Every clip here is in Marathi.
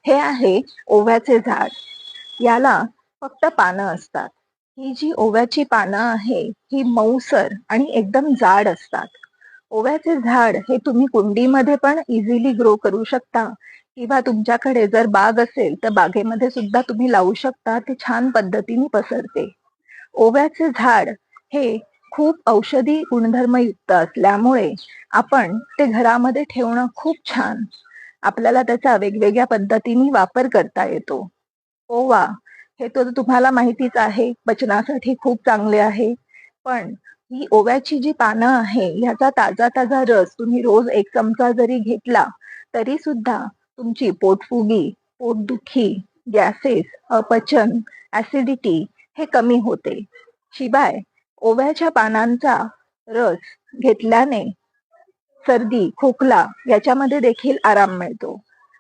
हे आहे ओव्याचे झाड. याला फक्त पानं असतात. ही जी ओव्याची पानं आहे ही मऊसर आणि एकदम जाड असतात. ओव्याचे झाड हे तुम्ही कुंडीमध्ये पण इझिली ग्रो करू शकता किंवा तुमच्याकडे जर बाग असेल तर बागेमध्ये सुद्धा तुम्ही लावू शकता. ते छान पद्धतीने पसरते. ओव्याचे झाड हे खूप औषधी गुणधर्मयुक्त असल्यामुळे आपण ते घरामध्ये ठेवणं खूप छान. आपल्याला त्याचा वेगवेगळ्या पद्धतीने वापर करता येतो. ओवा हे तर तुम्हाला माहितीच आहे, पचनासाठी खूप चांगले आहे. पण ही ओव्याची जी पानं आहे ह्याचा ताजा ताजा रस तुम्ही रोज 1 चमचा जरी घेतला तरी सुद्धा तुमची पोटफुगी, पोटदुखी, गॅसेस, अपचन, ऍसिडिटी हे कमी होते. शिवाय ओव्याच्या पानांचा रस घेतल्याने सर्दी, खोकला याच्यामध्ये देखील आराम मिळतो.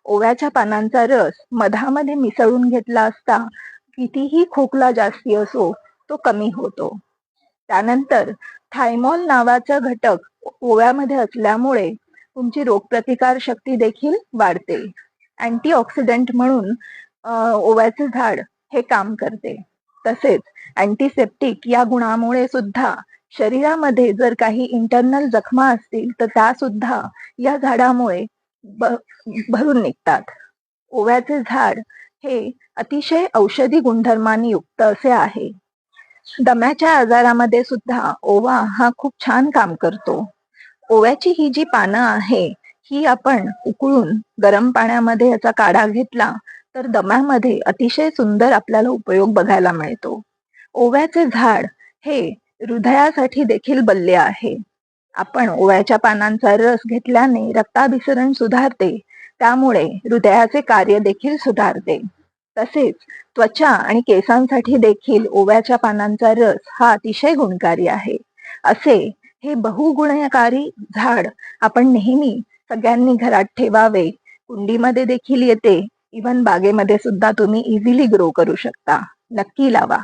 ओव्याच्या पानांचा रस मधामध्ये मिसळून घेतला असता कितीही खोकला जास्ती असो तो कमी होतो. त्यानंतर थायमॉल नावाचा घटक ओव्यामध्ये असल्यामुळे तुमची रोगप्रतिकार शक्ती देखील वाढते. अँटीऑक्सिडंट म्हणून ओव्याचे झाड हे काम करते. तसेच अँटीसेप्टिक या गुणामुळे सुद्धा शरीरामध्ये जर काही इंटरनल जखमा असतील तर त्या सुद्धा या झाडामुळे भरून निघतात. ओव्याचे झाड हे अतिशय औषधी गुणधर्मांनी युक्त असे आहे. दम्याच्या आजारामध्ये सुद्धा ओवा हा खूप छान काम करतो. ओव्याची ही जी पानं आहे ही आपण उकळून गरम पाण्यामध्ये याचा काढा घेतला तर दम्यामध्ये अतिशय सुंदर आपल्याला उपयोग बघायला मिळतो. ओव्याचे झाड हे हृदयासाठी देखील बल्ले आहे. आपण ओव्याच्या पानांचा रस घेतल्याने रक्ताभिसरण सुधारते, त्यामुळे हृदयाचे कार्य देखील सुधारते. तसेच त्वचा आणि केसांसाठी देखील ओव्याच्या पानांचा रस हा अतिशय गुणकारी आहे. असे हे बहुगुणकारी झाड आपण नेहमी सगळ्यांनी घरात ठेवावे. कुंडीमध्ये देखील येते, इव्हन बागेमध्ये सुद्धा तुम्ही इझिली ग्रो करू शकता. नक्की लावा.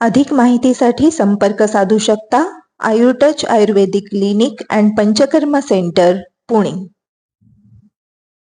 अधिक माहितीसाठी संपर्क साधू शकता. आयुर्टच Ayurvedic clinic and Panchakarma centre, Pune.